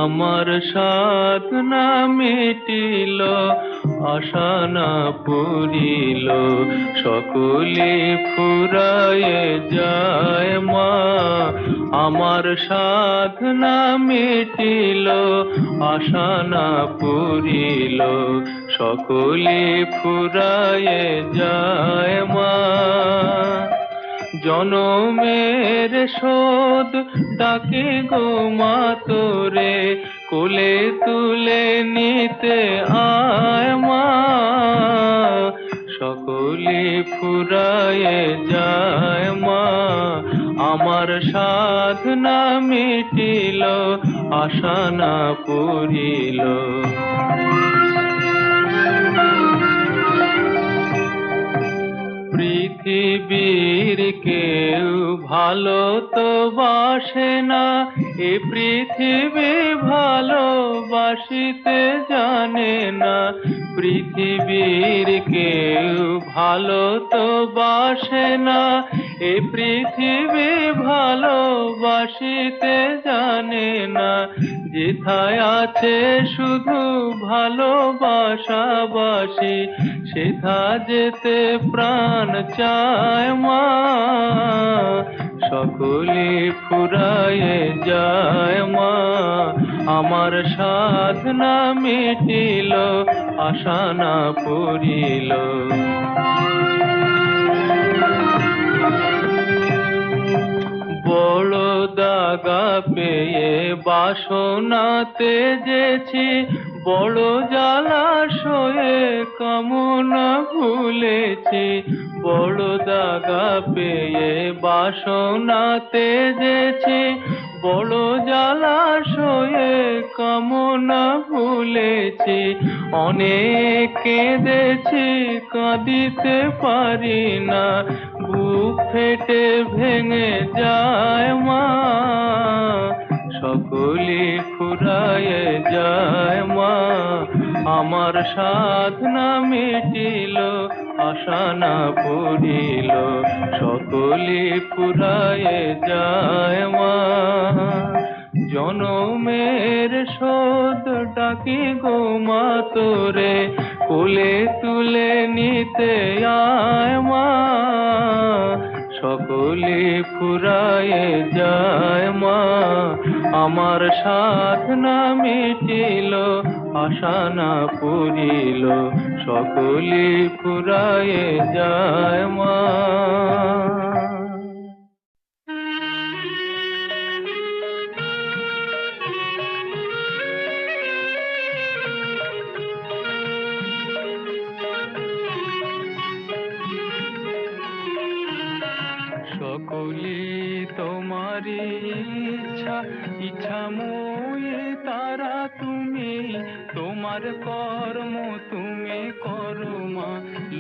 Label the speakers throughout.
Speaker 1: আমার সাধনা মিটিল, আশা না পুরিল, সকলে ফুরায়ে যায় মা। আমার সাধনা মিটিল, আশা না পুরিল, সকলে ফুরায়ে যায় মা। জনমের শোধ ডাকে গো মা তোরে, কোলে তুলে নিতে আয় মা। সকলে ফুরায়ে যায় মা, আমার সাধনা মিটিল, আশা না পুরিল। পৃথিবীর কেউ ভালো তো বাসে না, এ পৃথিবী ভালোবাসিতে জানে না। পৃথিবীর কেউ ভালো তো বাসে না, এ পৃথিবী ভালোবাসিতে জানে না। যেথায় আছে শুধু ভালোবাসাবাসি, সেথা যেতে প্রাণ চায় মা। সকলে ফুরায়ে যায় মা, আমার সাধনা মিটিল, আশা না পুরিল। বড় দাগা পেয়ে বাসনা তেজেছি, বড় জলাশয়ে কামনা ভুলেছি। বড় দাগা পেয়ে বাসনা তেজেছি, বড় জলাশয়ে কামনা ভুলেছি। অনেক কেঁদেছি, কাঁদিতে পারি না, বুক ফেটে ভেঙে যায় মা। সকলে ফুরায়ে যায় মা, আমার সাধনা মিটিল, আশা না পুরিল, সকলে ফুরায়ে যায় মা। জনমের শোধ ডাকি গো মা তোরে, কোলে তুলে নিতে আয় মা। সকলে ফুরায়ে যায় মা, আমার সাধনা মিটিল, আশা না পুরিল, সকলে ফুরায়ে যায় মা। সকলে তোমারি ইচ্ছা, ইচ্ছাময়ী তারা তুমি, তোমার কর্ম তুমি করো মা,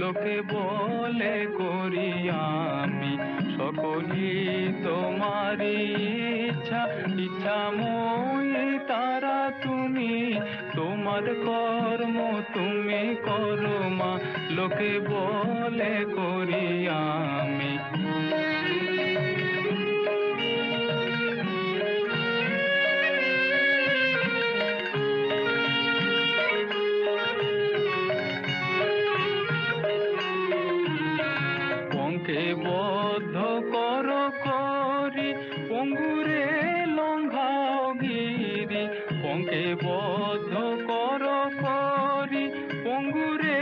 Speaker 1: লোকে বলে করি আমি। সকলে তোমারি ইচ্ছা, ইচ্ছাময়ী তারা তুমি, তোমার কর্ম তুমি করো মা, লোকে বলে করি আমি। পঙ্কে বদ্ধ কর করি, পঙ্গুরে লঙ্ঘাও গিরি। পঙ্কে বদ্ধ কর করি, পঙ্গুরে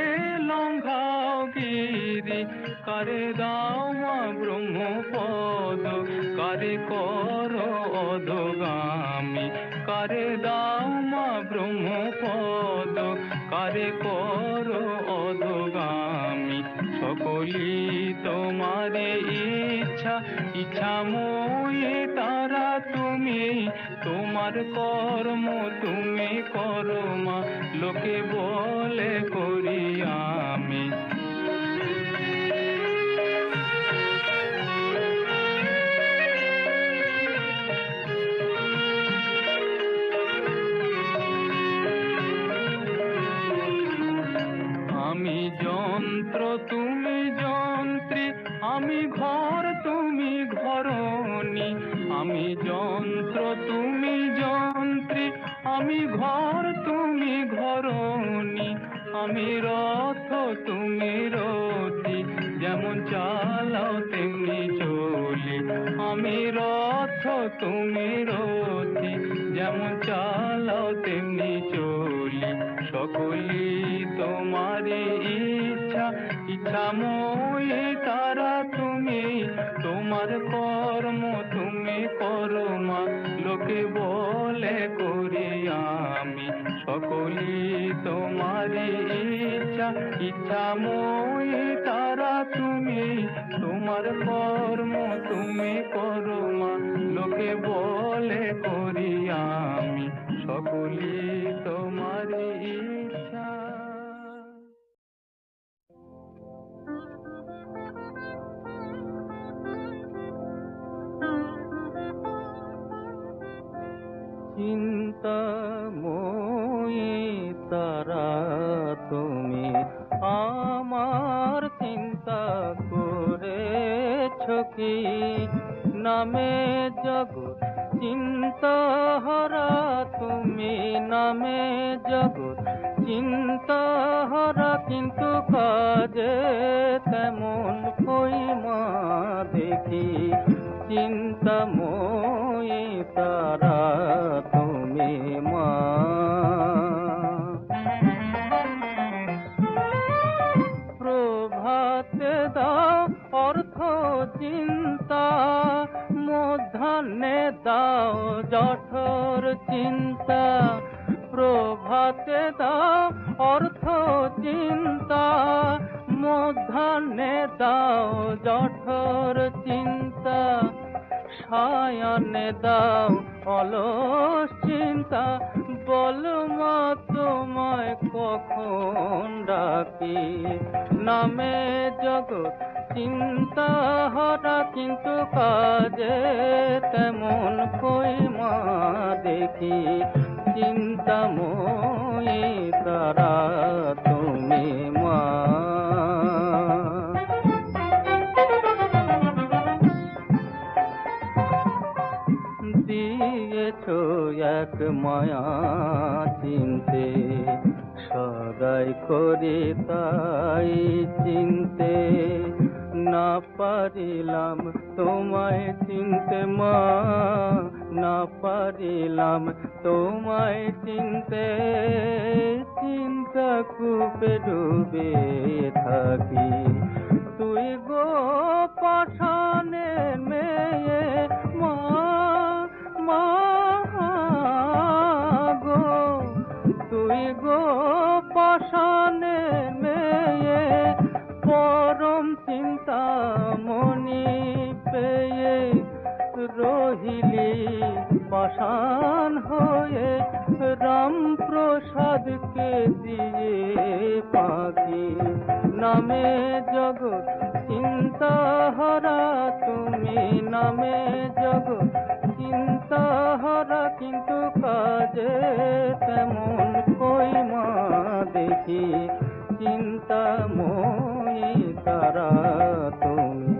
Speaker 1: লঙ্ঘাও গিরি। কারে দাও মা ব্রহ্মপদ, কারে কর অধগামী। কারে দাও মা ব্রহ্মপদ, কারে কর অধগামী। সকলি তোমারে ইচ্ছা, ইচ্ছাময়ী তারা তুমি, তোমার কর্ম তুমি করো মা, লোকে বলে করি আমি। আমি যন্ত্র তুমি যন্ত্রী, আমি ঘর তুমি ঘরণী। আমি যন্ত্র তুমি যন্ত্রী, আমি ঘর তুমি ঘরণী, আমি রথ তুমি রথী, যেমন চালাও তেমনি চলি। আমি রথ তুমি রথী, যেমন চালাও তেমনি চলি। সকলি তোমারই ইচ্ছা, ইচ্ছাময়ী তারা তুমি। তোমার কর্ম তুমি করো মা, লোকে বলে করি আমি। সকলি তোমারই ইচ্ছা, ইচ্ছাময়ী তারা তুমি। তোমার কর্ম তুমি করো মা, লোকে বলে করি আমি। সকলি তোমারই ইচ্ছা।
Speaker 2: চিন্তাময়ী তারা তুমি, আমার চিন্তা করেছ কি? নামে জগৎ চিন্তাহারা তুমি, নামে জগৎ চিন্তাহারা, কিন্তু কাজে তেমন কই মা দেখি। চিন্তাময়ী তারা তুমি মা। প্রভাতে দাও অর্থ চিন্তা, মধ্যাহ্নে দাও জঠর চিন্তা। প্রভাতে দাও অর্থ চিন্তা, মধ্যাহ্নে দাও জঠর চিন্তা। সায়াহ্নে দাও অলস চিন্তা, বল মা তোমায় কখন ডাকি। নামে জগৎ চিন্তাহারা, কিন্তু কাজে তেমন কই মা দেখি। চিন্তাময়ী তারা তুমি মা। দিয়েছ এক মায়া চিনতে, সদাই করি তাই চিনতে। না পারিলাম তোমায় চিনতে মা, না পারিলাম তোমায় চিনতে। চিন্তা কূপে ডুবে থাকি, তুই গো পাষাণের মেয়ে মা। মা গো, তুই গো পাষাণের মেয়ে, পরম চিন্তা মনি পেয়ে রহিলি পাষাণ হয়ে। রাম প্রসাদকে দিয়ে পাখি, নামে জগৎ চিন্তাহারা তুমি। নামে জগৎ চিন্তাহারা, কিন্তু কাজে তেমন কই মা দেখি। চিন্তাময়ী তারা তুমি,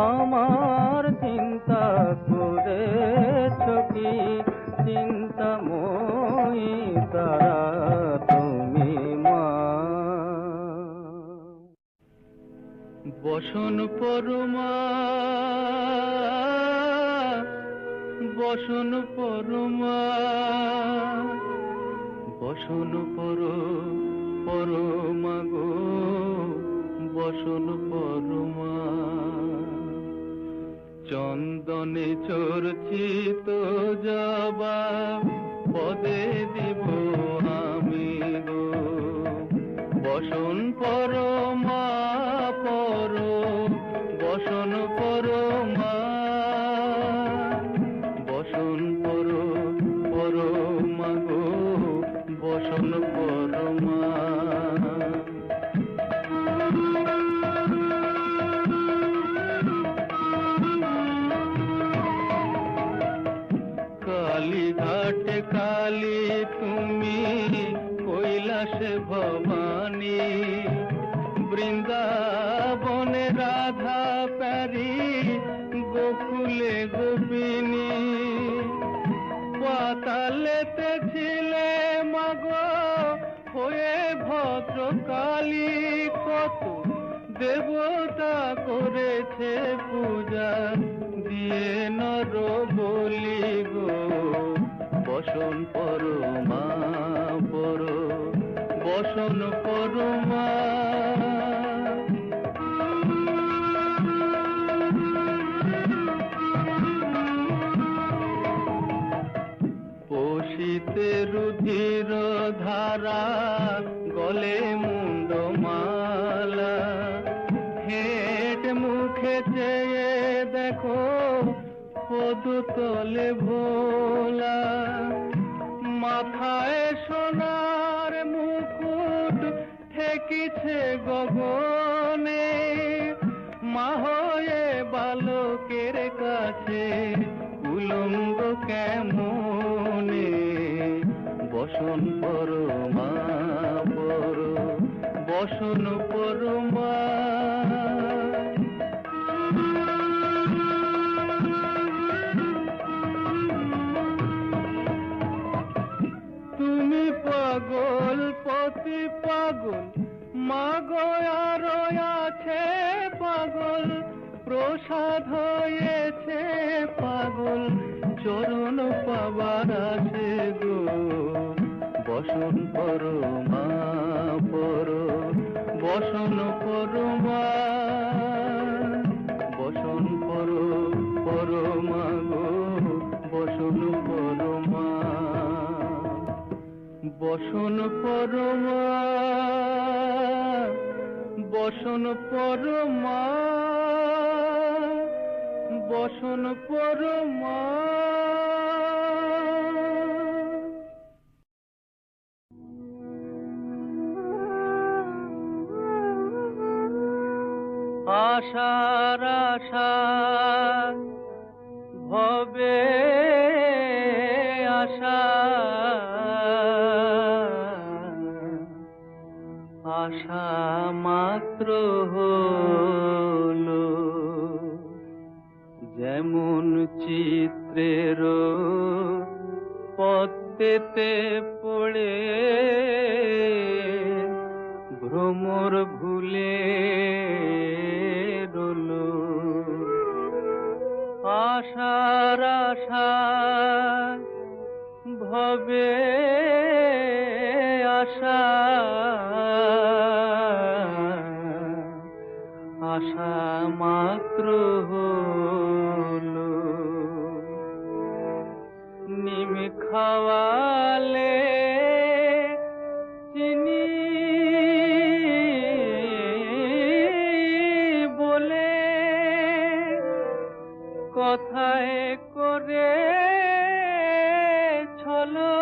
Speaker 2: আমার চিন্তা করেছ কি? চিন্তাময়ী তারা তুমি মা।
Speaker 1: বসন পরমা, বসন পরমা, বসন পরমা গো, বসন পরমা। চন্দনে চর্চিত জবা পদে দিব আমি গো। বসন পরমা পর, বসন পরমা। বসন পরমা গো, বসন পরমা। কালীঘাটে কালী তুমি, কৈলাসে ভবানী। বৃন্দাবনে রাধা প্যারি, গোকুলে গোপিনী। পাতালেতে ছিলে কালী কত দেবতা করেছে পূজা দিয়ে নর বলি গো বসন পরমা পর বসন পরমা পোষিতে রুধির ধারা গলে মুন্ড মালা হেট মুখে চেয়ে দেখো পদতলে ভোলা মাথায় সোনার মুকুট ঠেকিছে গগনে মা হয়ে বালকের কাছে উলঙ্গ কেমনে বসন পরমা পর বসন পরমা তুমি পাগল পতি পাগল মা গয়ারো আছে পাগল প্রসাদ হয়েছে পাগল চরণ পাবার আছে গো বসন পরমা পর বসন পরমা বসন পরমা গো বসন পরমা বসন পরমা বসন পরমা বসন পরমা
Speaker 2: আশার আশা ভবে আশা আশা মাত্র হলো যেমন চিত্রের পদ্মেতে পড়ে ভ্রমর ভুলে রলো আশার আশা ভবে আশা আশা মাত্র হলো নিম খাওয়ালে চিনি বলে কথায় করে ছলো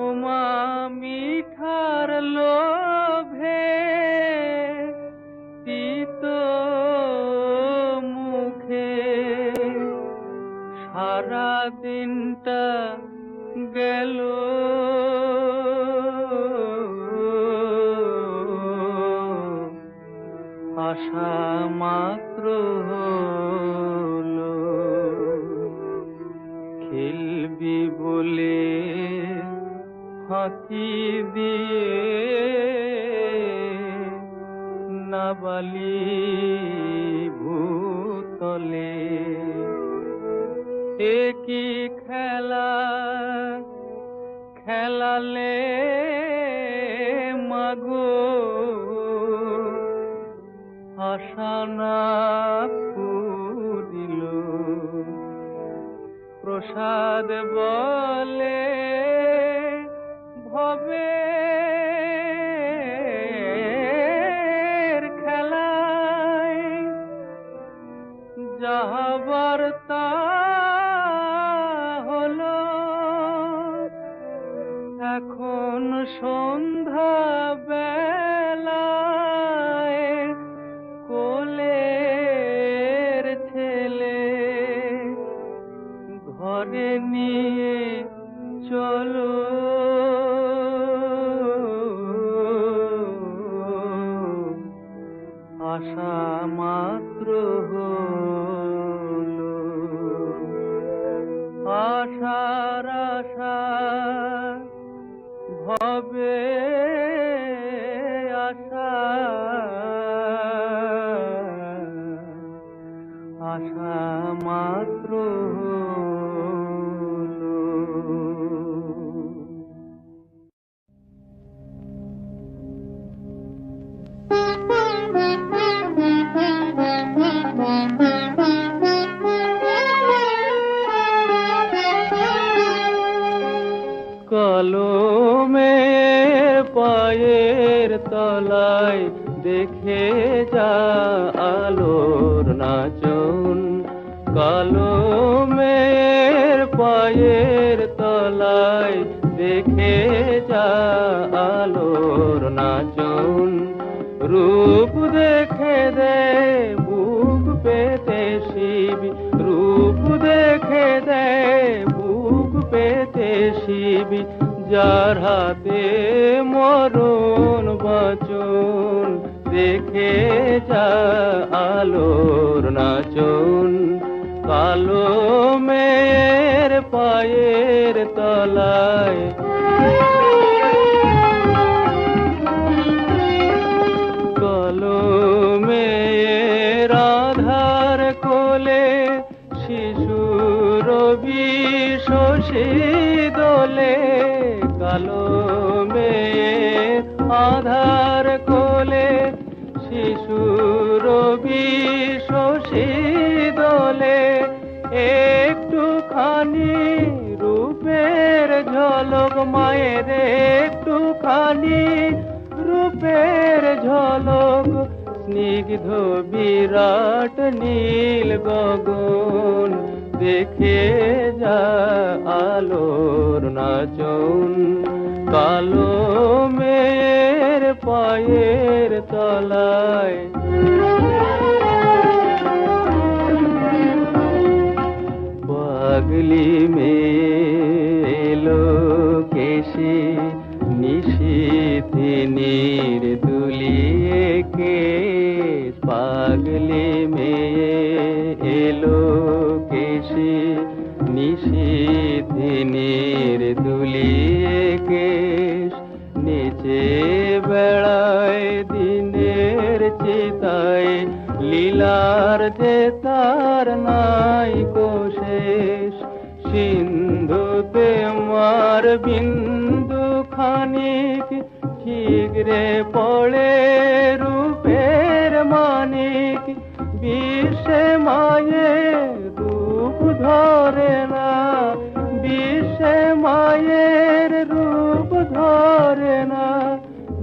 Speaker 2: ওমা মিঠার লোভে তিত মুখে সারা দিনটা গেল আশা মাত্র হলো খেলবি বলে ফাঁকি দিয়ে নাবালি ভূতলে একই খেলা খেলালে মাগো আশা না পুরিল প্রসাদ বলে ভবে খেলায় যাহাবার তা হলো এখন সন্ধ্যা বেলায় কোলের ছেলে ঘরে নিয়ে চলো আশা মাত্র হলো আশার আশা হবে আশা, আশা মাত্র হলো। কলমের পায়ের তলায় দেখে যা আলোর নাচন, কলমের পায়ের তলায় দেখে যা আলোর নাচন। রূপ দেখে দে বুক পেতে শিব, রূপ দেখে দে বুক পেতে শিব, যার হাতে মরণ বচন দেখে যা আলোর নাচন। কালো মেয়ের পায়ের তলায় কলমের আধার কোলে শিশুর বিশোষী দোলে, কলমের আধার কোলে শিশুর বিশোষী দোলে, একটুখানি রূপের ঝলক মায়ের, একটুখানি রূপের ঝলক, স্নিগ্ধ বিরাট নীল গগন দেখে যা আলোর নাচন। কালো মেয়ের পায়ের তলায় পাগলি মেলো কেশে নিশীথিনীর দুলিয়ে কেশ, পাগলি মেয়ে এলো কেশে নিশীথিনীর দুলিয়ে কেশ, নিচে বেড়ায় দিনের চিতায় লীলার যে তার নাই কোশেষ, সিন্ধুতে মার বিন্দু খানিক ঠিকরে পড়ে রূপের মানিক, বিশ্বে মায়ের রূপ ধরে না, বিশ্বে মায়ের রূপ ধরে না,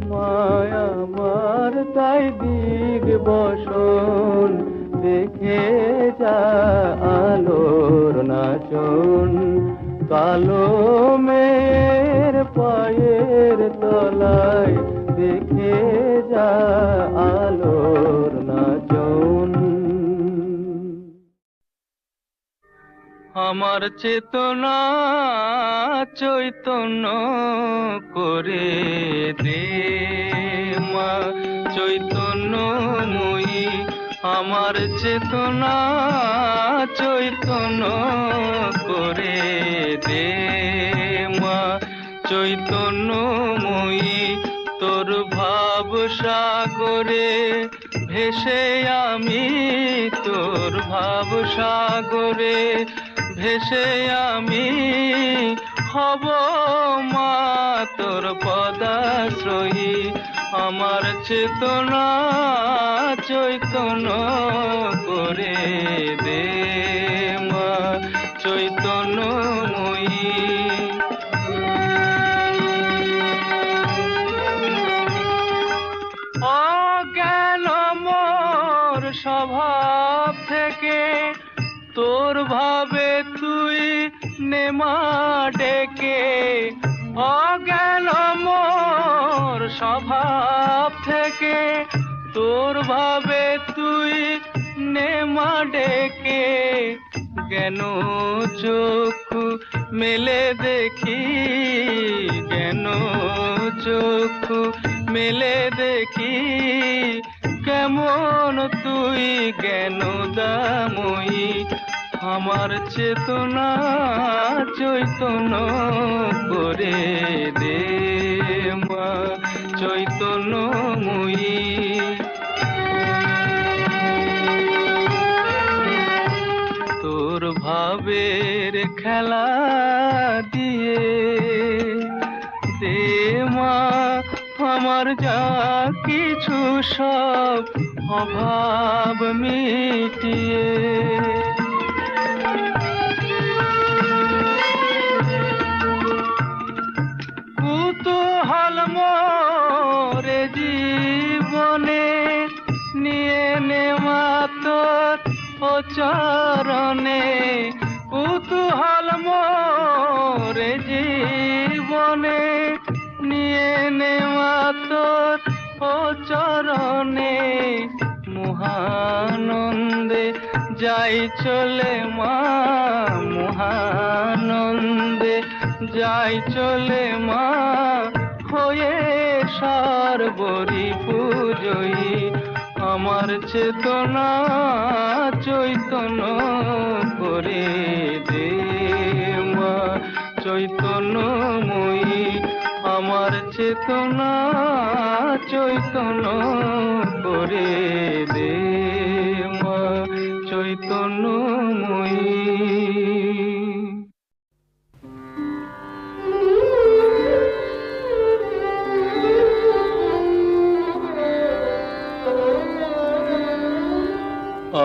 Speaker 2: মায়া মার তাই দিগ বসন দেখে যা আলোর নাচন। কালো মেয়ের পায়ের তলায় দেখে যা আলোর নাচন। আমার চেতনা চৈতন্য করে দে মা চৈতন্যময়ী, আমার চেতনা চৈতন্য করে দে মা চৈতন্যময়ী, তোর ভাব সাগরে ভেসে আমি, তোর ভাব সাগরে ভেসে আমি হব মা তোর পদাশ্রয়ী। আমার চেতনা চৈতন্য করে দে মা চৈতন্যময়ী। অজ্ঞান মোর স্বভাব থেকে তোর ভাবে তুই নেমা ডেকে, অজ্ঞান মোর স্বভাব থেকে তোর ভাবে তুই নেমা ডেকে, জ্ঞান চক্ষু মেলে দেখি, জ্ঞান চক্ষু মেলে দেখি, কেমন তুই জ্ঞান দাময়ী। আমার চেতনা চৈতন্য করে দে মা চৈতন্যময়ী। তোর ভাবের খেলা দিয়ে দে মা আমার যা কিছু সব অভাব মিটিয়ে। কুতূহল মোরে জীবনে নিয়ে নে মা তোর ও চরণে। কুতূহল মোরে জীবনে নিয়ে নে মা তোর ও চরণে। মহানন্দে যাই চলে মা মহানন্দে যাই চলে মা হয়ে সর্বরি পূজয়ী। আমার চেতনা চৈতন্য করে দে মা চৈতন্যময়ী। আমার চেতনা চৈতন্য করে দে মা চৈতন্যময়ী।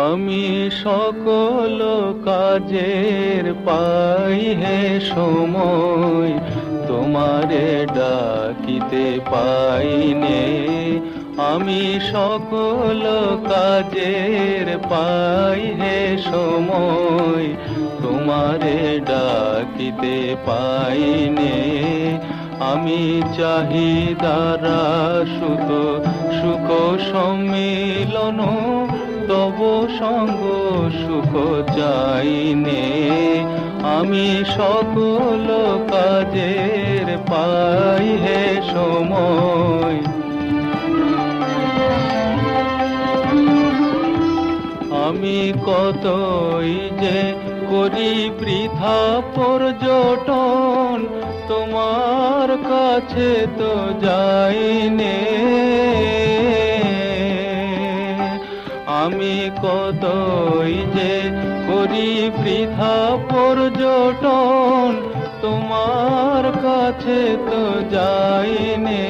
Speaker 2: আমি সকল কাজের পাই হে সময়, তোমারে ডাকিতে পাইনে। আমি সকল কাজের পাই হে সময়, তোমারে ডাকিতে পাইনে। আমি চাহিদারা সুত সুখ সম্মিলন, তব সঙ্গ সুখ চাইনে। আমি সকল কাজের পাই হে সময়। আমি কতই যে করি বৃথা পর্যটন, তোমার কাছে তো যাইনে। আমি কতই যে করি বৃথা পর্যটন, তোমার কাছে তো যাইনে।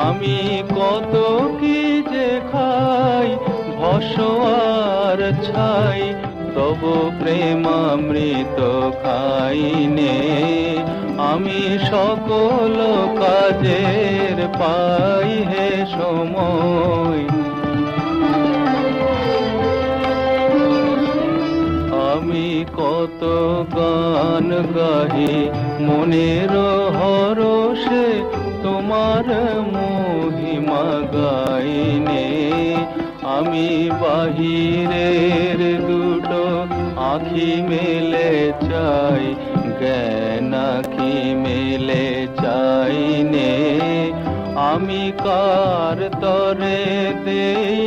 Speaker 2: আমি কত কি যে খাই ভস্ম আর ছাই, তব প্রেমামৃত খাইনে। আমি সকল কাজের পাই হে সময়। আমি কত গান গাহি মনের হরষে, তোমার মহিমা গাইনে। আমি বাহিরের দুটো আখি মেলে চাই, জ্ঞান আখি মেলে চাইনে। আমি কার তরে দেই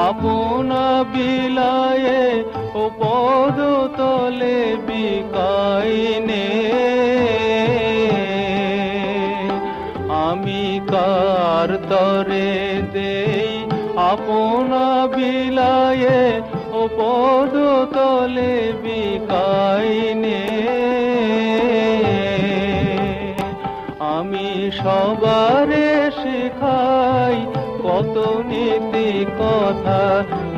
Speaker 2: আপনা বিলায়ে, ও পদ তলে বিকাইনে। আমি কার তরে দেই আপনা বিলায়ে, ও পদ তলে বিকাইনে। আমি সবারে শিখাই কত নীতি কথা,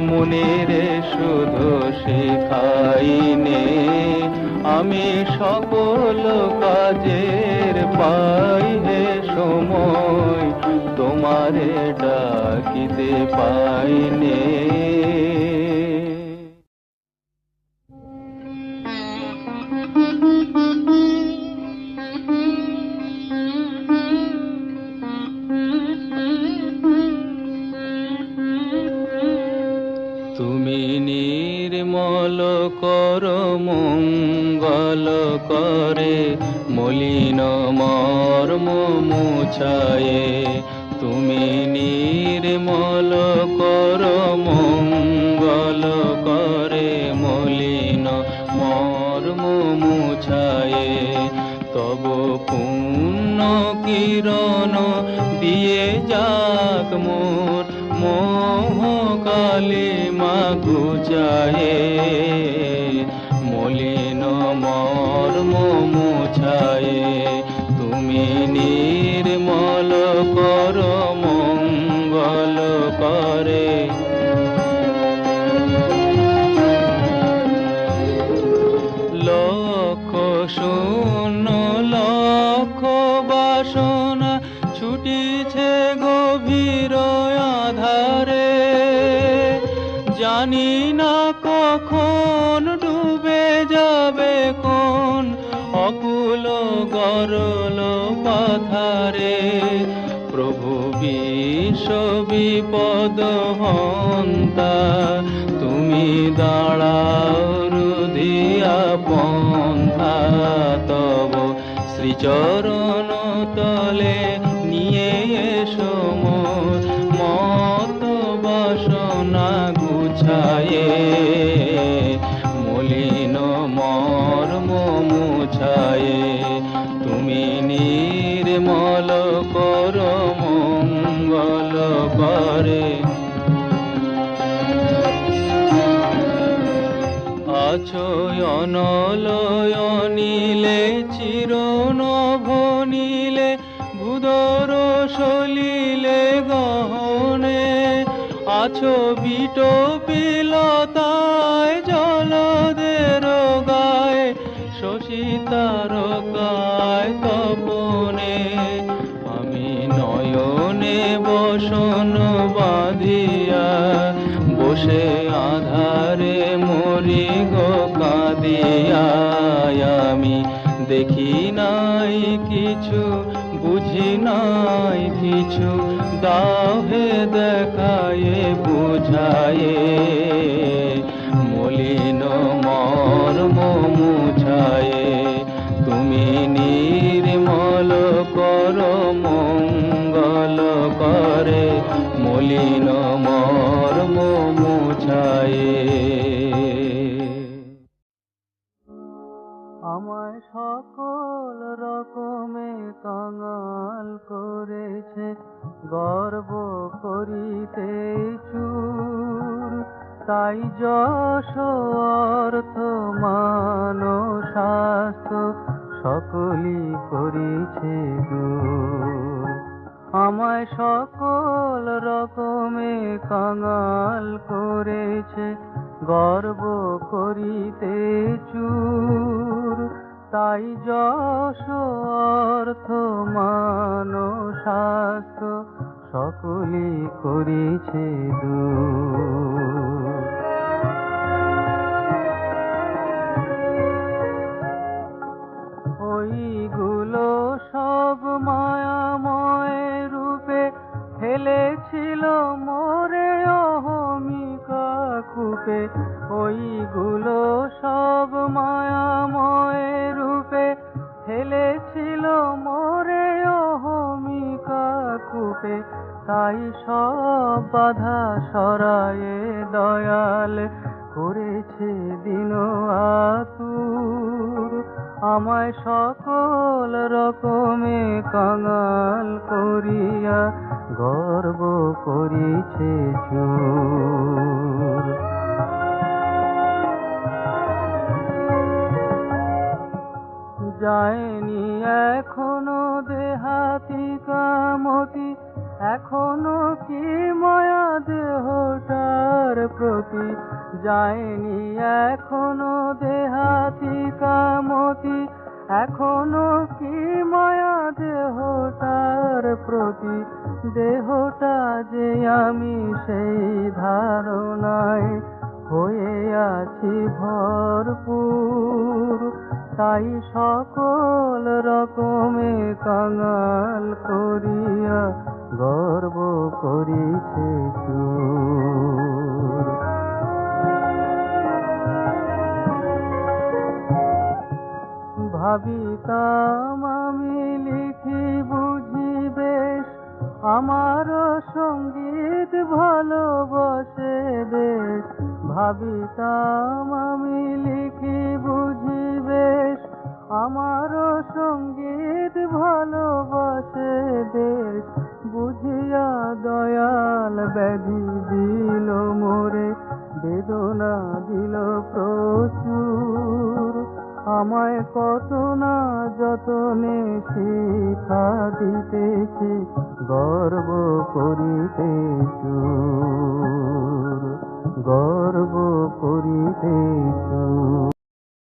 Speaker 2: মনের শুধু শিখাইনে। আমি সকল কাজের পাই হে সময়, তোমারে ডাকিতে পাইনে। তুমি নির্মল কর মঙ্গল করে, মলিন মর্ম মুছায়ে। তুমি নির্মল কর মঙ্গল করে, মলিন মর্ম মুছায়ে। তব তব পুণ্য কিরণ দিয়ে যাক মোর মোহ কালিমা ঘুচায়ে, মলিন মর্ম মুছায়ে। তুমি নির্মল কর মঙ্গল করে, লক্ষ শূন্য লক্ষ বাসনা ছুটিছে গভীর আধারে, জানি না কখন ডুবে যাবে কোন অকুল গরল পাথারে। প্রভু বিশ্ব বিপদ হন্তা, তুমি দাঁড়াও রুধিয়া পন্থা। তব শ্রীচরণ তলে নিয়ে এসো মোর মত বাসনা গুছায়ে, মলিন মর্ম মুছায়ে। তুমি নির্মল কর মঙ্গল করে, আছো অনলয় নীলে চিরনভ নীলে, ভূদর সলিলে গহনে। আছো বিটপিলতায় জলদের গায়ে, শশী তারকায় তপনে। আমি নয়নে বসন বাঁধিয়া, বসে আধারে মরি গো কাঁদিয়া। আমি দেখি নাই কিছু, বুঝি নাই কিছু, দাও হে দেখায়ে বুঝায়ে। মলিন মর্ম মুছায়ে, তুমি নির্মল কর মঙ্গল করে, মলিন মর্ম মুছায়ে।
Speaker 1: আমায় সকল রকমে কাঙাল করেছে, গর্ব করিতে চুর। তাই যশ অর্থ মান স্বাস্থ্য সকলই করিছে দূর। আমায় সকল রকমে কাঙাল করেছে, গর্ব করিতে চুর। তাই যশ অর্থ মান স্বাস্থ্য সকলই করিছে দূর। ওইগুলো সব মায়াময় রূপে ফেলেছিল মোরে অহমিকা কূপে। ওইগুলো সব মায়াময় রূপে ফেলেছিল মোরে অহমিকা কূপে। তাই সব বাধা সরায়ে দয়াল করেছে দিন আতুর। আমায় সকল রকমে কাঙাল করিয়া গর্ব করিছে চুর। যায়নি এখনো দেহাতি কামতি, এখনো কি মায়া দেহটার প্রতি। যায়নি এখনো দেহাতি কামতি, এখনো কি মায়া দেহটার প্রতি। দেহটা যে আমি সেই ধারণায় হয়ে আছি ভরপুর। তাই সকল রকমে কাঙাল করিয়া গর্ব করিছে চুর। ভাবিতাম আমি লিখি বুঝি বেশ, আমার সঙ্গীত ভালোবাসে দেশ। ভাবিতাম আমি লিখি বুঝি বেশ, আমারও সঙ্গীত ভালোবাসে দেশ, বুঝিয়া দয়াল ব্যাধি দিল মোরে, বেদনা দিল প্রচুর। আমায় কত না যতনে শিক্ষা দিতেছে, গর্ব করিতে চুর, গর্ব করিতে চুর।